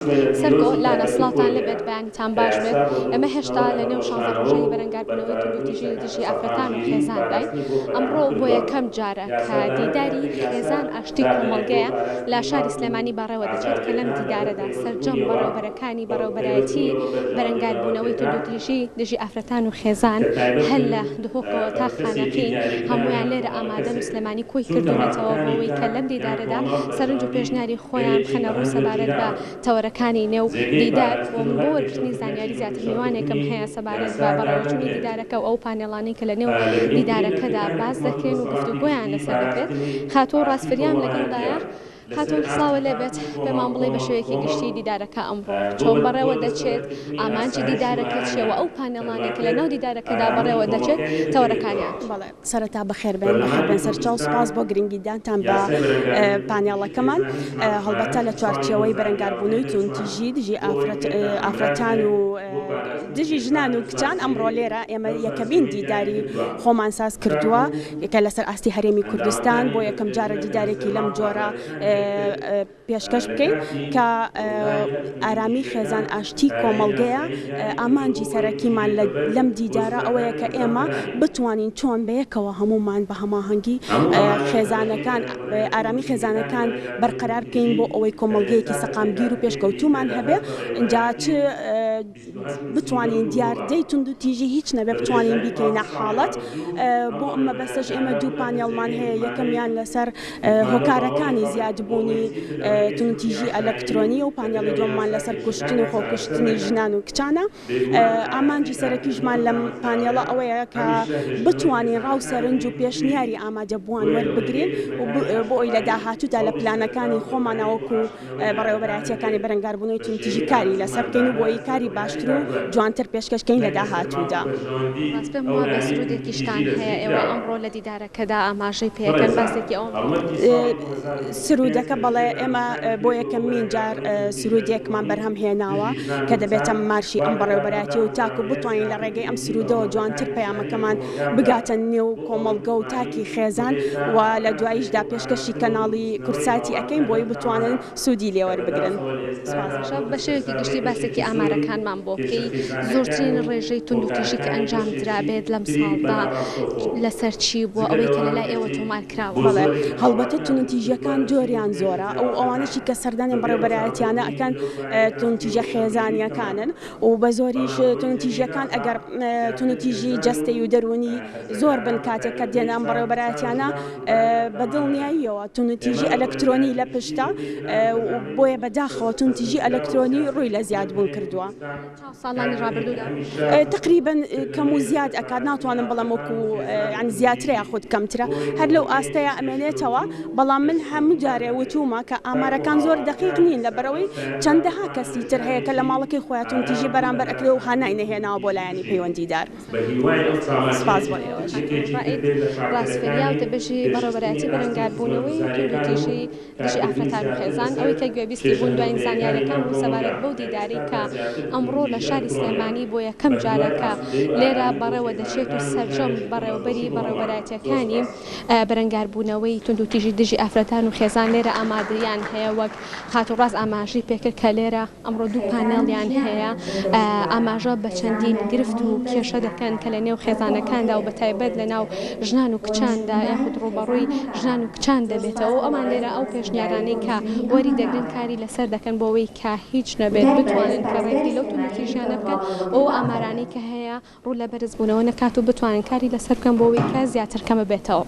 سەرکۆ لانا سڵاتان لەبێت بەیانتان باش بێت ئەمە هێشتا لە نێو شانزە ڕۆژەی بەرەنگاربوونەوەی توندوتیژی دژی ئافرەتان و خێزان داین ئەمڕۆ بۆ یەکەم جارە کە دیداری خێزان ئاشتی کۆمەڵگەیە لە شاری سلێمانی بەڕێوە دەچێت کە لەم دیدارەدا سەرجەم بەڕێوەبەرەکانی بەڕێوەبەرایەتی بەرەنگاربوونەوەی توندوتیژی دژی ئافرەتان و خێزان هەر لە دهۆکەوە تا خانەقین هەمویان لێرە ئامادەن و سلێمانی کۆی کردوونەتەوە بۆەوەی کە لەم دیدارەدا سەرنج و پێشنیاری خۆیان بخەنە ڕوو سەبارەت بە تەوەرەکانی نێو دیدار و من بۆ وەرگرتنی زانیاری زیاتر میوانێکم هەیە سەبارەت بە بەڕێوەچوونی دیدارەکە و ئەو پانێڵانەی کە لە نێو دیدارەکەدا باز دەکرێن و گفتوگۆیان لەسەر دەکرێت خاتۆ ڕاستفریام لەگەڵدایە. خاتۆ سڵاوە لێبێت پێمان بڵێ بە شێوەیەکی گشتی دیدارەکە ئەمڕۆ چۆن بەڕێوە دەچێت ئامانجی دیدارەکە چێوە ئەو پانێڵانێک کە لە ناو دیدارەکەدا بەڕێوە دەچێت تەوەرەکانیان. بەڵێ سەرەتا بەخێربێن سەرچاو سپاس بۆ گرنگیدانتان بە پانێڵەکەمان هەڵبەتە لە چوارچێوەی بەرەنگاربوونەوەی توندوتیژی دژی ئافرەتان و دژی ژنان و کچان ئەمڕۆ لێرە ئێمە یەکەمین دیداری خۆمان ساز کردووە کە لەسەر ئاستی هەرێمی کوردستان بۆ یەکەم جارە دیدارێکی لەم جۆرە پێشکەش بکەین کە ئارامی خێزان ئاشتی کۆمەڵگەیە ئامانجی سەرەکیمان لەم دیدارە ئەوەیە کە ئێمە بتوانین چۆن بەیەکەوە هەمومان بە هەماهەنگی خێزانەکان ئارامی خێزانەکان بەرقەرار بکەین بۆ ئەوەی کۆمەڵگەیەکی سەقامگیر و پێشکەوتومان هەبێ اینجا چ بتوانین دیاردەی توندوتیژی هیچ نەبێ بتوانین بیکەینە حاڵەت بۆ ئەمە بەستەش ئێمە دوو پانێڵمان هەیە یەکەمیان لەسەر هۆکارەکانی زیادبوونی توندوتیژی ئەلەکترۆنی و پانێڵی دووەممان لەسەر کوشتن و خۆکوشتنی ژنان و کچانە ئامانجی سەرەکیشمان لەم پانێڵە ئەوەیە کە بتوانین ڕاوسەرنج و پێشنیاری ئامادەبووان وەربگرین بۆ ئەوی لە داهاتوودا لە پلانەکانی خۆمانەوەکو بەڕێوەبەرایەتیەکانی بەرەنگاربوونەوەی توندوتیژی کاری لەسەر بکەین و بۆی کاری باشتر و جوانتر پێشکەشکەین لە داهاتوودا. ڕاست پێم وایە بە سرودێکیشتان هەیە ئێوە ئەمڕۆ لە دیدارەکەدا ئاماژەی پێەکەن باسێکی ئەوە سرودەکە بەڵێ ئێمە بۆ یەکەمین جار سرودێکمان بەرهەم هێناوە کە دەبێتە مارشی ئەم بەڕێوەبەرایەتی و تاکو بتوانین لە ڕێگەی ئەم سرودەوە جوانتر پەیامەکەمان بگاتە نێو کۆمەڵگە و تاکی خێزان و لە دواییشدا پێشکەشی کەناڵی کورساتی ئەەکەین بۆی بتوانن سوودی لێوەربگرن. بە شێوەیەکی گشتی باسێکی ئامارەکانمان بۆ بکەی زۆرترین ڕێژەی توندوتیژی کە ئەنجام درابێت لەم ساڵدا لەسەر چی بووە ئەوەی کە لەلای ئێوە تۆمار کراوە؟ بەڵێ هەڵبەتە توندوتیژیەکان جۆریان زۆرە ئەو ئەوانشی کە سەردانی بەڕێوەبەرایەتیانە ئەکەن توندوتیژە خێزانیەکانن و بە زۆریش توندوتیژیەکان ئەگەر توندوتیژی جەستەی و دەرونی زۆر بن کاتێک کە دێنان بەڕێوەبەرایەتیانە بەدڵنیاییەوە توندوتیژی ئەلەکترۆنی لە پشتە بۆیە بەداخەوە توندوتیژی ئەلەکترۆنی ڕووی لە زیادبوون کردووە. ساڵانی ڕابردوودا تقریبا کەم و زیاد ئەکات ناتوانم بەڵام وەکو ینی زیاترەیە خۆت کەمترە هەر لەو ئاستەیە ئەمێنێتەوە بەڵام من هەموو جارێ وتومە کە ئامارەکان زۆر دقیق نین لەبەرەوەی چەندەها کەسی تر هەیە کە لە ماڵەکەی خۆیان توندوتیژی بەرامبەر ئەکرێ و هانای نەهێناوە بۆ لایەنی پەیوەندیدار. سپاس بۆ ئێوەش. ڕاستفریاو دەبێژی بەڕێوەبەرایەتی بەرەنگاربوونەوەی توندوتیژی دژی ئافرەتان و خێزان ئەوەی کە گوێبیستی بوون دوایین زانیاریەکان بوو سەبارەت بەو دیداری کە ئەمڕۆ لە شاری سلێمانی بۆ یەکەم جارەکە لێرە بەڕێوە دەچێت و سەرجەم بەڕێوەبەری بەڕێوەبەرایەتیەکانی بەرەنگاربوونەوەی توندوتیژی دژی ئافرەتان و خێزان لێرە ئامادەیان هەیە وەک خاتوڕاست ئاماژەی پێکرد کە لێرە ئەمڕۆ دوو پانێڵیان هەیە ئاماژە بە چەندین گرفت و کێشە دەکەن کە لە نێو خێزانەکاندا و بەتایبەت لە ناو ژنان و کچاندا یاخود ڕوبەڕووی ژنان و کچان دەبێتەوە و ئەمان لێرە ئەو پێشنیارانەی کە وەری دەگرن کاری لەسەر دەکەن بۆەوەی کە هیچ نەبێت بتوانن کە ڕێگری لەو توندوتیژیانە بکەن ئەو ئامارانەی کە هەیە ڕوو لە بەرزبوونەوە نەکات و بتوانن کاری لەسەر بکەن بۆەوەی کە زیاتر کەمە بێتەوە.